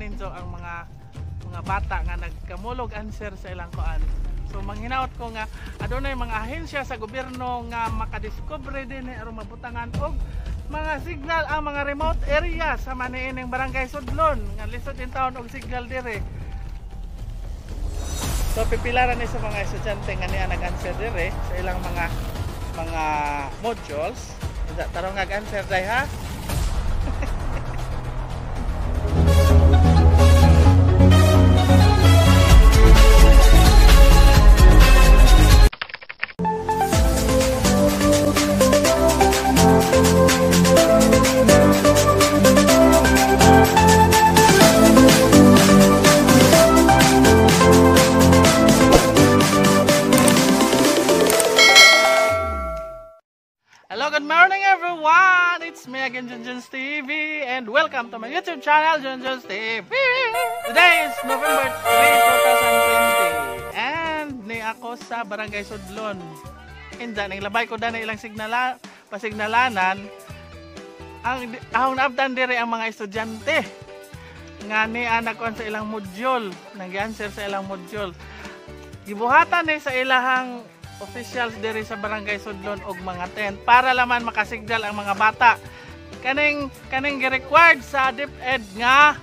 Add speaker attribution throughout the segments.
Speaker 1: ninyo ang mga bata nga nagkamulog answer sa ilang kuan. So manghinaot ko nga adunay mga ahensya sa gobyerno nga makadiscover din aron mabutangan og mga signal ang mga remote area sa maniining barangay Sudlon nga lisod in town og signal dire. So pipilaran ni sa mga estudyante nga niya nag-answer dire sa ilang mga modules. Tarong nag-answer day ha. Hello, good morning everyone! It's me again, Junjuns TV, and welcome to my YouTube channel, Junjuns TV! Today is November 3, 2020, and ni ako sa Barangay Sudlon. Inda, naglabay ko na ilang pasignalanan ang naabdan dire ang mga estudyante nga ni nagkuhan sa ilang module, nag-answer sa ilang module. Gibuhatan ni sa ilahang officials diri sa Barangay Sudlon og mga tent para laman makasignal ang mga bata. Kaning gi-required sa DepEd nga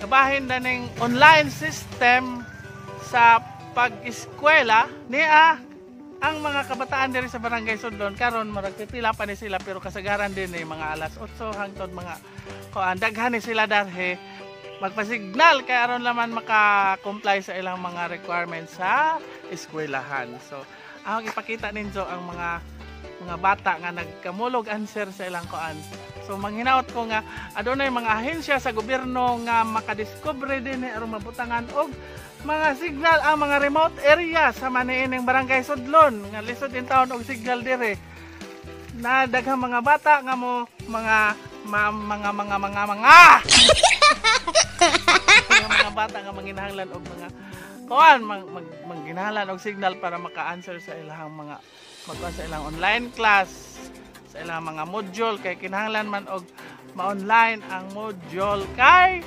Speaker 1: gabahin na ning online system sa pag-eskwela niya ang mga kabataan diri sa Barangay Sudlon karon maragpipila pa ni sila pero kasagaran din ni mga alas 8 hangtod mga daghan ni sila darhe magpasignal kay aron laman maka-comply sa ilang mga requirements sa eskwelahan. So ang ipakita ninyo ang mga bata nga nagkamulog answer sa ilang kuan. So manghinaot ko nga adunay mga ahensya sa gobyerno nga makadiscover din aron mabutangan og mga signal ang mga remote area sa maniining barangay Sudlon nga lisod in town og signal dire. Na daghang mga bata nga mo mga bata nga manginahanglan og mga kuan mangginahanglan og signal para maka-answer sa ilang mga magkuan sa ilang online class sa ilang mga module kay kinahanglan man og ma-online ang module kay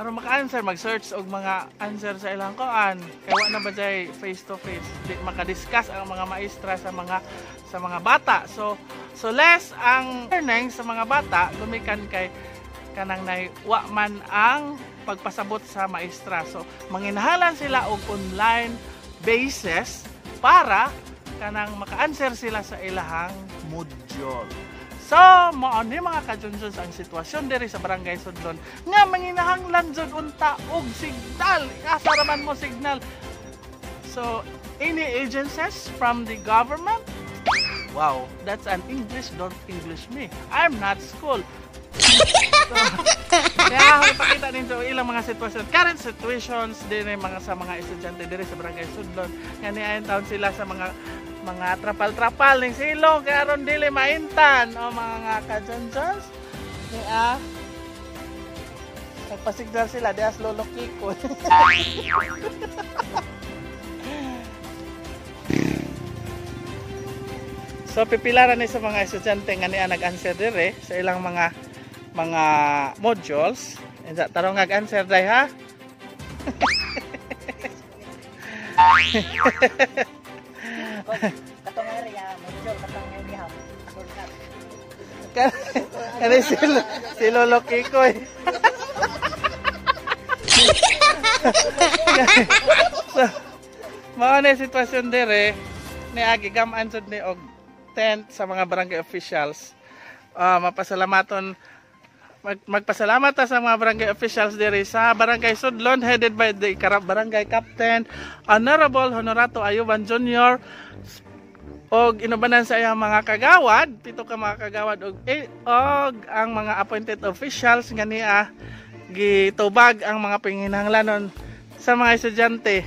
Speaker 1: aron maka-answer mag-search og mga answer sa ilang kuan kay wa na ba jay face to face di maka-discuss ang mga maestra sa mga bata. So less ang learning sa mga bata gumikan kay kanang wa man ang pagpasabot sa maestra. So manginahalan sila og online basis para kanang maka-answer sila sa ilahang module. So mao ni mga kajunjuns ang sitwasyon diri sa Barangay Sudlon nga manginahanglan jud unta og signal. Asa raman mo signal? So any agencies from the government? Wow, that's an English, don't English me. I'm not school. So, kaya ako ipakita ninyo ilang mga sitwasyon, current situations din sa mga estudyante diri sa Barangay Sudlon. Nga niayon taon sila sa mga trapal-trapal ng silong kaya aron dili maintan o mga kajonjons. Niya nagpasigdar sila dias lolo Kiko. So pipilaran ni sa mga estudyante nga niya nag-answer dire sa ilang mga modules. Tarong nag-answer day ha.
Speaker 2: Katong area module katong area shortcut.
Speaker 1: Kani si Lolo Kikoy. So mao na sitwasyon dire ni agigaman jud ni og tent sa mga barangay officials. Magpasalamat sa mga barangay officials diri sa Barangay Sudlon headed by the Barangay Captain Honorable Honorato Ayuban Jr. og inubanan sa iyang mga kagawad, 7 ka mga kagawad og ang mga appointed officials nga niya gitubag ang mga panginahanglanon sa mga estudyante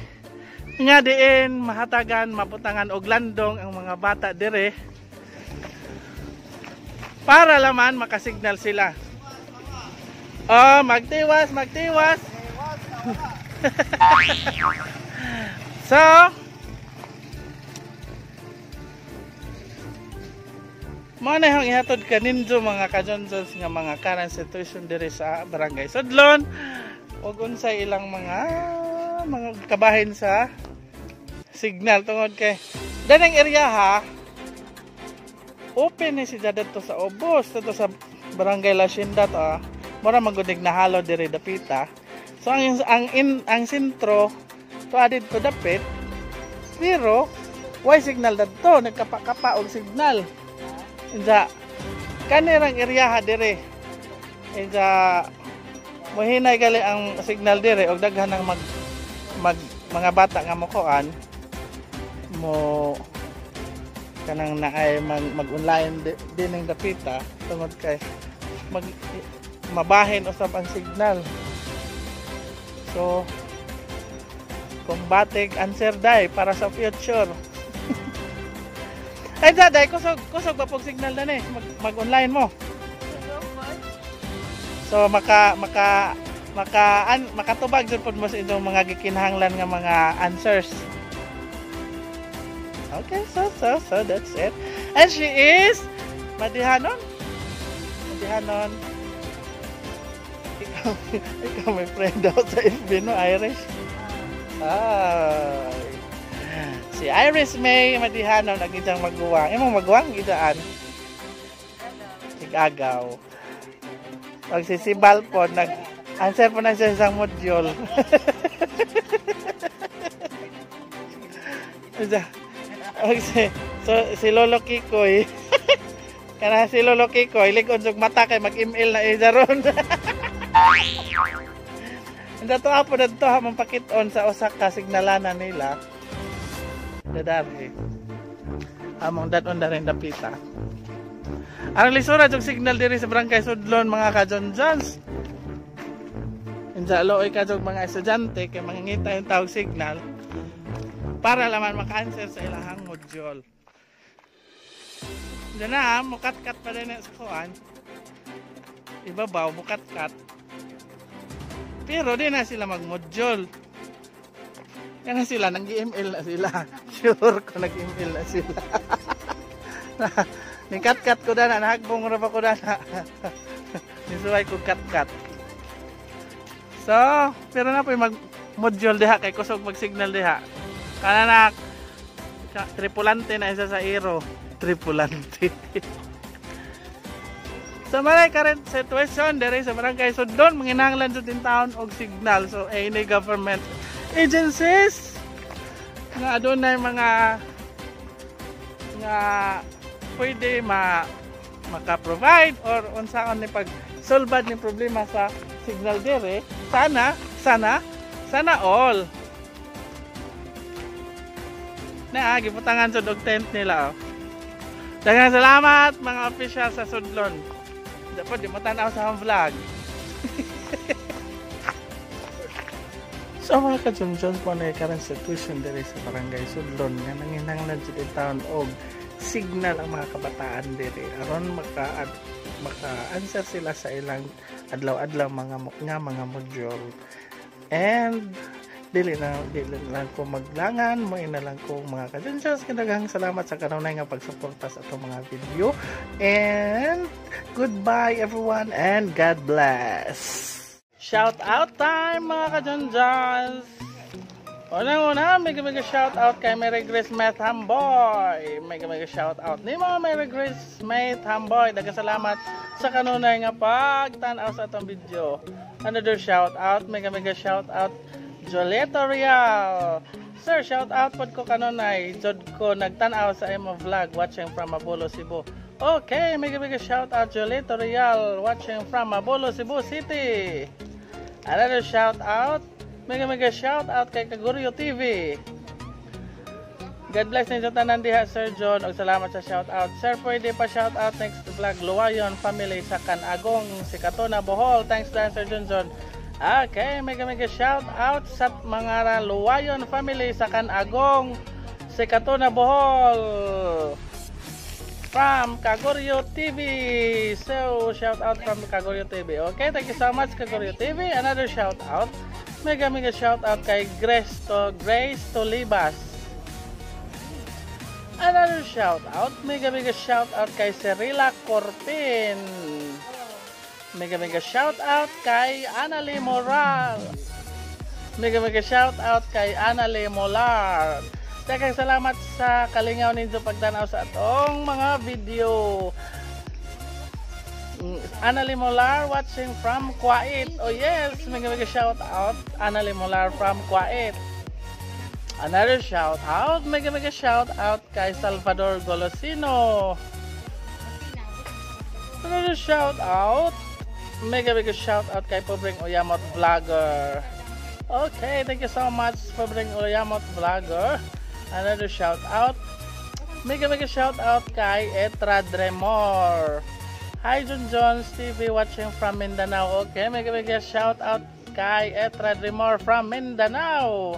Speaker 1: nga diin mahatagan mabutangan og landong ang mga bata dire para laman makasignal sila. Magtiwas. So mo na hang ihatod kaninyo mga kajonjons nga mga current situation diri sa Barangay Sudlon ug unsay ilang mga kabahin sa signal tungod kay danang area ha open ni si dito sa Obos dito sa Barangay La Hacienda to mura magudig na halo diri dapita so ang sentro to adid to dapit pero why signal dito nagkapa-kapa og signal inja kanirang area ha diri inja mohinay gali ang signal diri og daghan ng mga bata nga mokuan mo kanang naay mag-online din ng dapita tungod kay mabahin usab ang signal so kung batig answer day para sa future ay daday kusog ba pog signal na ni mag-online mo so makatubag jud pod mo sa inyong mga gikinahanglan nga mga answers. Okay, so that's it. And she is Madihanon. Ikaw may friend daw sa FB no, Irish. Si Iris May Madihanon nagitang magguwang. Imong magguwang gidaan. Sigagaw. Pag si Sibal po answer po na siya isang module. Okay, so si Lolo Kikoy kana si Lolo Kikoy likod og mata kay mag-email na idaron. Dato apo dadto ha mampakit-on sa usa ka signalanan nila. Dadari. Among dadon darin dapita. Ang lisura jog signal diri sa Barangay Sudlon mga ka-John-Johns. Inja looy ka jog mga estudyante kay mangingita yung tawag signal. Para laman maka-answer sa ilahang module. Diyan na, mukat-kat pa rin sa kuhan. Ibabaw, mukat-kat. Pero di na sila mag-module. Yan na sila, nag-email na sila. Sure ko nag-email na sila. Ning-kat-kat ko na, nahagbong na pa ko na. Nisuway ko kat-kat. So, pero na po yung mag-module diha, kay kusog mag-signal diha. Kananak tripulante na isa sa Aero tripulante. So malay current situation dere sa Barangay Sudlon manginahanglan jud din taon og signal so any government agencies nga adunay mga nga pwede maka-provide or unsaon ni pag-solve ni problema sa signal dere sana all na giputangan sa dog tent nila. Daghang salamat mga official sa Sudlon. Dapat di mo tanaw sa vlog. So mga ka-John-Johns po na current situation diri sa Barangay Sudlon nga nanginahanglan sa taon og signal ang mga kabataan diri aron maka-answer sila sa ilang adlaw-adlaw mga module. And dili lang ko maglangan mo ina lang ko mga ka-John-Johns kadaghang salamat sa kanunay nga pagsuporta sa atong mga video and goodbye everyone and God bless. Shout out time mga ka-John-Johns. Una mega shout out kay Merry Grace Math Hamboy. Mega shout out nimo Merry Grace Math Hamboy. Daghang salamat sa kanunay nga pagtan-aw sa atong video. Another shout out mega shout out Joleta Real. Sir, shout out pod ko kanunay. Jod ko nagtanaw sa imo vlog watching from Mabolo, Cebu. Okay, mega shout out Joleta Real watching from Mabolo, Cebu City. Another shout out, mega shout out kay Kaguryo TV. God bless ninyo tanan diha Sir John og salamat sa shout out. Sir, pwede pa shout out next vlog Luwayon family sa Kanagong, Sikatuna, Bohol. Thanks dan Sir John. Okay, mega shout out sa mga Luwayon family sa Kanagong, Sikatuna, Bohol from Kaguryo TV. So, shout out from Kaguryo TV. Okay, thank you so much Kaguryo TV. Another shout out, mega shout out kay Grace Tolibas. Another shout out, mega shout out kay Serila Corpin. Mega shout out kay Annalie Moral. Mega shout out kay Annalie Molar. Daghang salamat sa kalingaw ninyo pagtanaw sa atong mga video. Annalie Molar watching from Kuwait. Oh yes, mega shout out Annalie Molar from Kuwait. Another shout out, mega shout out kay Salvador Golosino. Another shout out, mega shout out kay Pobreng Uyamot Vlogger. Okay, thank you so much Pobreng Uyamot Vlogger. Another shout out, mega shout out kay Etra Dremor. Hi Junjons TV watching from Mindanao. Okay, mega shout out kay Etra Dremor from Mindanao.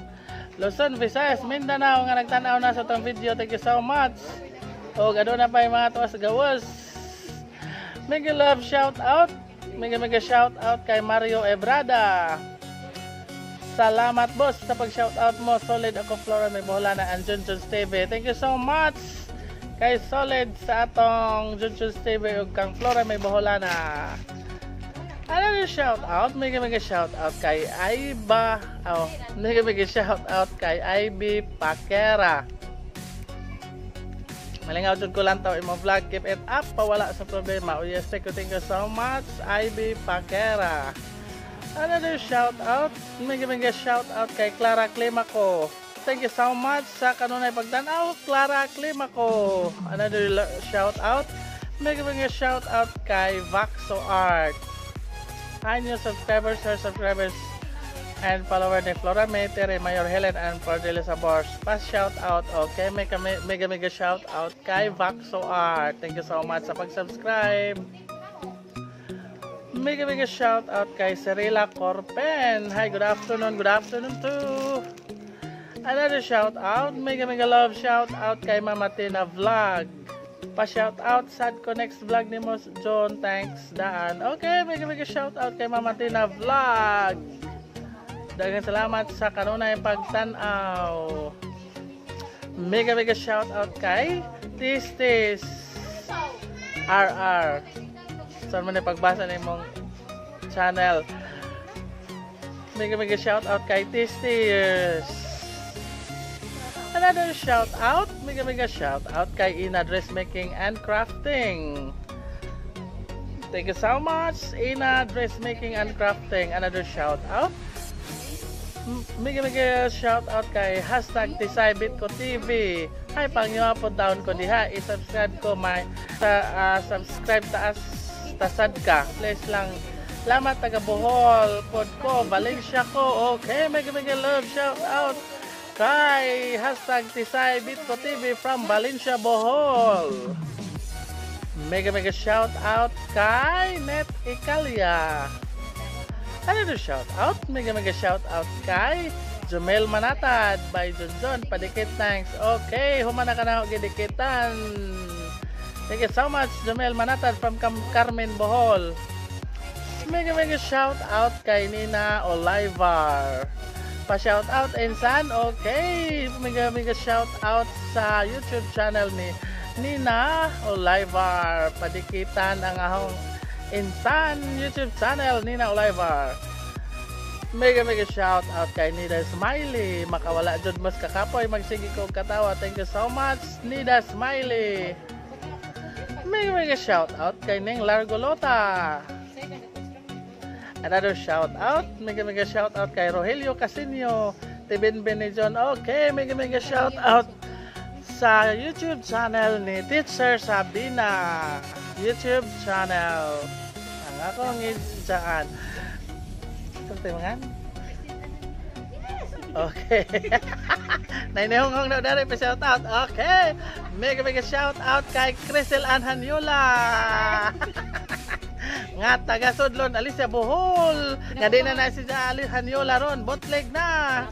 Speaker 1: Luzon, Visayas, Mindanao nga nagtanaw na sa itong video. Thank you so much. O gado na pa yung mga tuwas gawas. Mega love shout out. Mega shout out kay Mario Ebrada. Salamat boss sa pag shout out mo. Solid ako Flora may Boholana and Junjons TV. Thank you so much kay Solid sa atong Junjons TV ug kang Flora may Boholana. Another shout out, mega shout out kay Aiba. Oh, mega shout out kay IB Pakera. Malingaw jud ko lang taw imo vlog, keep it up, pawala sa problema. Oh yes, thank you so much IB Pakera. Another shout out, mega shout out kay Clara Climaco. Thank you so much sa kanunay pagtanaw, Clara Climaco. Another shout out, mega shout out kay Vaxo Art. Hi new subscribers, and followers ni Flora May, Tere, Mayor Helen, and Cordelia Sabors. Pass shout out, okay? Mega shout out kay Vaxo Art. Thank you so much sa pag-subscribe. Mega shout out kay Cirilla Corpen. Hi, good afternoon too. Another shout out, mega love shout out kay Mama Tina Vlog. Pa-shout out sad ko next vlog ni mo John, thanks daan. Okay, mega shout out kay Mama Tina Vlog. Daghang salamat sa kanunay pagtan-aw. Mega shout out kay Tistis RR. Saan mo na pagbasa na imong channel. Mega shout out kay Tistis. Another shout out, mega shout out kay Ina Dressmaking and Crafting. Thank you so much Ina Dressmaking and Crafting. Another shout out, mega shout out kay #TisayBitko TV. Hi pangyapo down ko diha, i-subscribe ko my subscribe taas tasad ka. Please lang. Salamat taga Bohol pod ko, Valencia ko. Okay, mega love shout out kay #TisayBitko TV from Valencia, Bohol. Mega shout out kay Net Ikalia. Another shout out, mega shout out kay Jumel Manatad by Junjon. Padikit thanks. Okay, humana ka na gidikitan. Thank you so much Jumel Manatad from Carmen, Bohol. Mega shout out kay Nina Olivar. Pa-shout out insan. Okay, mega shout out sa YouTube channel ni Nina Olivar. Padikitan ang ahong insan YouTube channel Nina Olivar. Mega shout out kay Nida Smiley. Makawala jud mas kakapoy magsigi ko katawa. Thank you so much Nida Smiley. Mega shout out kay Ning Largolota. Another shout out, mega shout out kay Rogelio Casino, Tibinbin ni John. Okay, mega shout out sa YouTube channel ni Teacher Sabina. YouTube channel. Ang akong idsaan. Kunti mangan? Okay. Nainihong na dari pa shout out. Okay. Mega shout out kay Crisel Anhanyola. Nga taga Sudlon, Alicia Bohol. Nga di na si Hanyola ron, botleg na.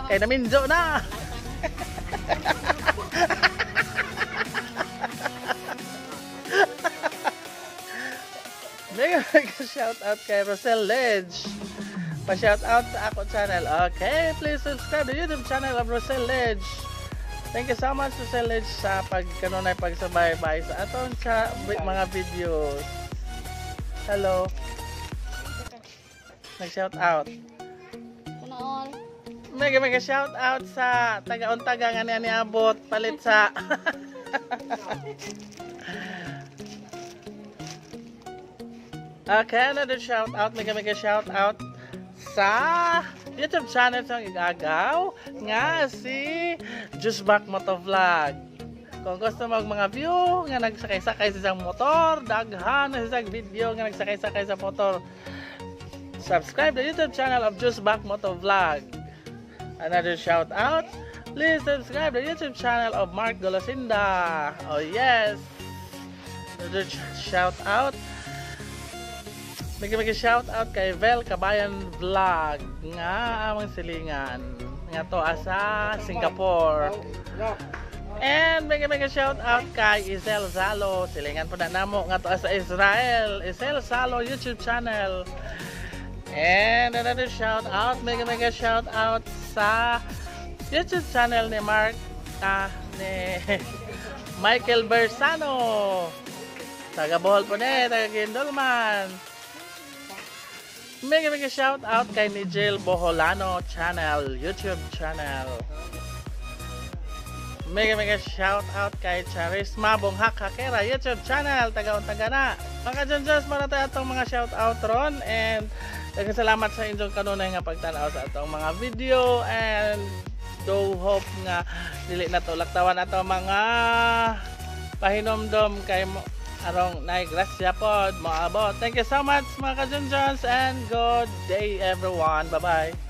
Speaker 1: Kay naminjo na. Mega shout out kay Rosel Ledge. Pa-shout out sa ako channel. Okay, please subscribe to YouTube channel of Rosel Ledge. Thank you so much Rosel Ledge sa pagkanunay pagsabay-bay sa atong mga videos. Hello. Nag-shout out.
Speaker 3: Kunoon.
Speaker 1: Mega shout out sa taga-untaga nga niya niabot palit sa Okay, another shout out, mega shout out sa YouTube channel sa igagaw nga si Jusback Motovlog. Kung gusto mo mga view nga nagsakay-sakay sa isang motor, daghan na sa isang video nga nagsakay-sakay sa motor, subscribe to YouTube channel of Jusback Motovlog. Another shout out, please subscribe to YouTube channel of Mark Golosinda. Oh yes. Another shout out, mega shout out kay Vel Kabayan Vlog nga amang silingan nga to asa Singapore. And mega shout out kay Isel Zalo, silingan po na namo nga to asa Israel, Isel Zalo YouTube channel. And another shout out, mega shout out sa YouTube channel ni Mark ni Michael Bersano, taga Bohol po ne, taga Gindolman. Mega shout out kay Nigel Boholano channel, YouTube channel. Mega shout out kay Charisma Bonghak Hakera YouTube channel, taga-untaga na. Mga Junjuns, mara tayo atong mga shout out ron, and salamat sa inyong kanunay nga pagtanaw sa atong mga video, and do hope nga dili na to laktawan ato mga pahinomdom kay mo arong nay grasya pod moabot. Thank you so much mga Junjuns, and good day everyone. Bye bye.